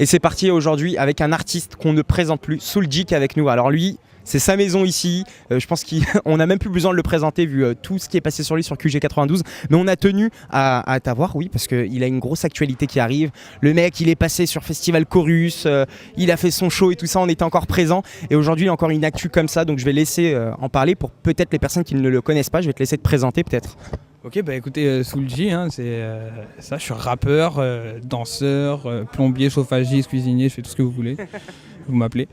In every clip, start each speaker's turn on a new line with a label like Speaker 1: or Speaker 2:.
Speaker 1: Et c'est parti aujourd'hui avec un artiste qu'on ne présente plus, Soulji, qui est avec nous. Alors lui, c'est sa maison ici, je pense qu'on n'a même plus besoin de le présenter vu tout ce qui est passé sur lui sur QG92, mais on a tenu à t'avoir, oui, parce qu'il a une grosse actualité qui arrive. Le mec, il est passé sur Festival Chorus, il a fait son show et tout ça, on était encore présent, et aujourd'hui il a encore une actu comme ça, donc je vais laisser en parler pour peut-être les personnes qui ne le connaissent pas. Je vais te laisser te présenter peut-être.
Speaker 2: Ok, bah écoutez, Soulji, c'est ça, je suis rappeur, danseur, plombier, chauffagiste, cuisinier, je fais tout ce que vous voulez. Vous m'appelez.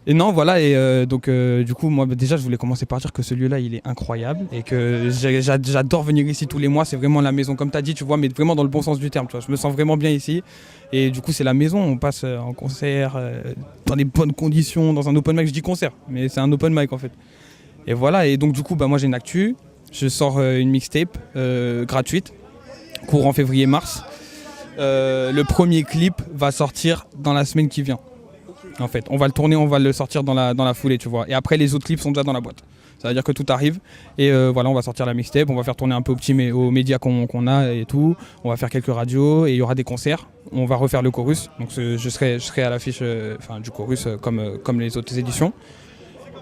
Speaker 2: Et non, voilà, et donc du coup, moi déjà, je voulais commencer par dire que ce lieu-là, il est incroyable et que j'adore venir ici tous les mois. C'est vraiment la maison, comme tu as dit, tu vois, mais vraiment dans le bon sens du terme. Tu vois, je me sens vraiment bien ici. Et du coup, c'est la maison. On passe en concert, dans des bonnes conditions, dans un open mic. Je dis concert, mais c'est un open mic en fait. Et voilà, et donc du coup, bah, moi j'ai une actu. Je sors une mixtape gratuite, courant février-mars. Le premier clip va sortir dans la semaine qui vient. En fait, on va le tourner, on va le sortir dans la foulée, tu vois. Et après, les autres clips sont déjà dans la boîte. Ça veut dire que tout arrive. Et voilà, on va sortir la mixtape, on va faire tourner un peu aux médias qu'on a et tout. On va faire quelques radios et il y aura des concerts. On va refaire le chorus. Donc je serai à l'affiche du chorus comme les autres éditions.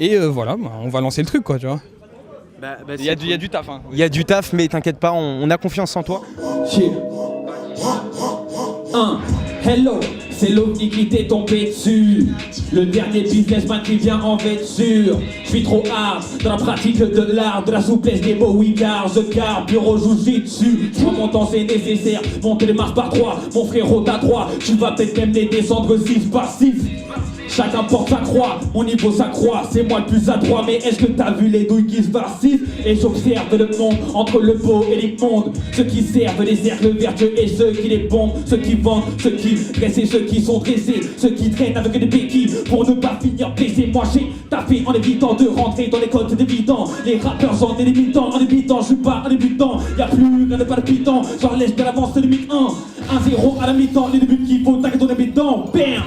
Speaker 2: Et voilà, on va lancer le truc, quoi, tu vois. Il y a du taf. Hein.
Speaker 1: Il y a du taf, mais t'inquiète pas, on a confiance en toi.
Speaker 3: Hello, c'est l'OVNI qui t'est tombé dessus. Le dernier businessman qui vient en vêture. Je suis trop hard dans la pratique de l'art, de la souplesse des mots, oui car je carbure au jujitsu. Je mon temps c'est nécessaire, monter les marches par 3. Mon frérot t'as 3, tu vas peut-être même les descendre 6 par 6. Chacun porte sa croix, mon niveau s'accroît, c'est moi le plus adroit. Mais est-ce que t'as vu les douilles qui se farcissent? Et j'observe le monde entre le beau et l'immonde. Ceux qui servent les cercles vertueux et ceux qui les pompent. Ceux qui vendent, ceux qui dressent et ceux qui sont dressés. Ceux qui traînent avec des béquilles pour ne pas finir blessés. Moi j'ai tapé en évitant de rentrer dans les codes d'évitant. Les rappeurs sont des limitants, en évitant, je suis pas un débutant. Y'a plus rien de palpitant, j'en laisse de l'avance de limite 1. 1-0 à la mi-temps, les débuts qu'il faut, t'inquiète on est dedans, bam.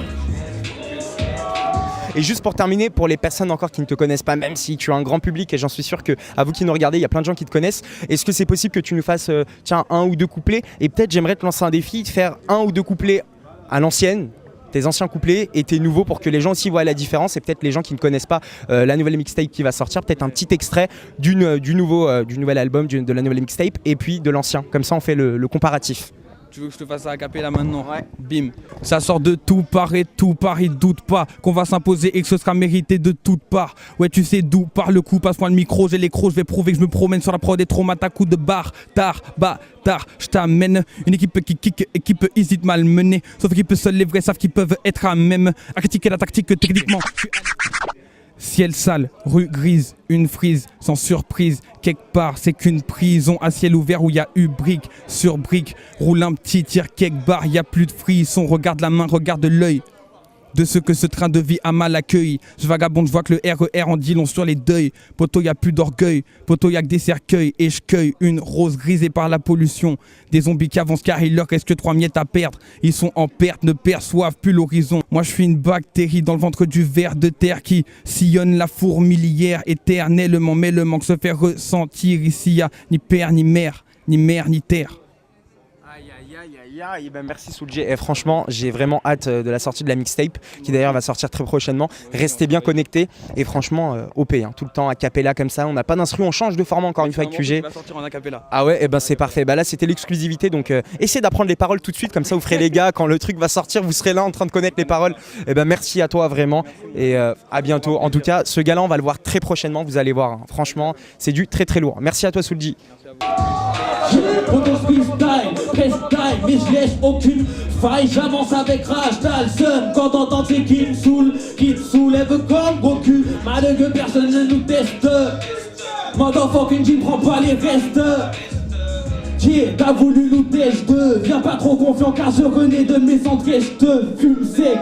Speaker 1: Et juste pour terminer, pour les personnes encore qui ne te connaissent pas, même si tu as un grand public, et j'en suis sûr que à vous qui nous regardez, il y a plein de gens qui te connaissent, est-ce que c'est possible que tu nous fasses un ou deux couplets? Et peut-être j'aimerais te lancer un défi, de faire un ou deux couplets à l'ancienne, tes anciens couplets et tes nouveaux, pour que les gens aussi voient la différence, et peut-être les gens qui ne connaissent pas la nouvelle mixtape qui va sortir, peut-être un petit extrait du nouvel album, de la nouvelle mixtape, et puis de l'ancien. Comme ça on fait le comparatif.
Speaker 2: Tu veux que je te fasse ça à cappella maintenant? Ouais. Bim. Ça sort de tout part et tout part, il doute pas qu'on va s'imposer et que ce sera mérité de toutes parts. Ouais, tu sais d'où part le coup, passe-moi le micro, j'ai les crocs, je vais prouver que je me promène sur la prod des traumates à coups de barre. Tard, je t'amène une équipe qui kick, équipe hésite mal menée. Sauf qu'équipe seuls les vrais savent qu'ils peuvent être à même à critiquer la tactique techniquement. Ciel sale, rue grise, une frise, sans surprise, quelque part c'est qu'une prison à ciel ouvert où y a eu brique sur brique. Roule un petit tir quelque part, y a plus de frisson, regarde la main, regarde l'œil de ce que ce train de vie a mal accueilli. Je vagabonde, je vois que le RER en dit long sur les deuils. Poto, y a plus d'orgueil, poto, y a que des cercueils. Et je cueille une rose grisée par la pollution. Des zombies qui avancent car il leur reste que 3 miettes à perdre. Ils sont en perte, ne perçoivent plus l'horizon. Moi je suis une bactérie dans le ventre du ver de terre qui sillonne la fourmilière éternellement. Mais le manque se fait ressentir. Ici y a ni père ni mère, ni mer ni terre.
Speaker 1: Et ben merci Soulji, et franchement j'ai vraiment hâte de la sortie de la mixtape qui d'ailleurs va sortir très prochainement. Restez bien connectés et franchement OP, tout le temps a cappella comme ça, on n'a pas d'instru, on change de format encore une fois avec QG.
Speaker 2: Va sortir en acapella.
Speaker 1: Ah ouais, et ben c'est parfait, bah là c'était l'exclusivité, donc essayez d'apprendre les paroles tout de suite, comme ça vous ferez les gars, quand le truc va sortir vous serez là en train de connaître les paroles. Et ben merci à toi vraiment, et à bientôt. En tout cas ce gars là on va le voir très prochainement, vous allez voir, franchement c'est du très très lourd. Merci à toi Soulji.
Speaker 3: Mais je laisse aucune faille, j'avance avec rage, t'as le seum. Quand t'entends c'est qui te soulève comme Goku. Malgré personne ne nous teste. Motherfucking Jim prend pas les restes. T'as voulu nous tester, viens pas trop confiant car je renais de mes centres et je te fume sec.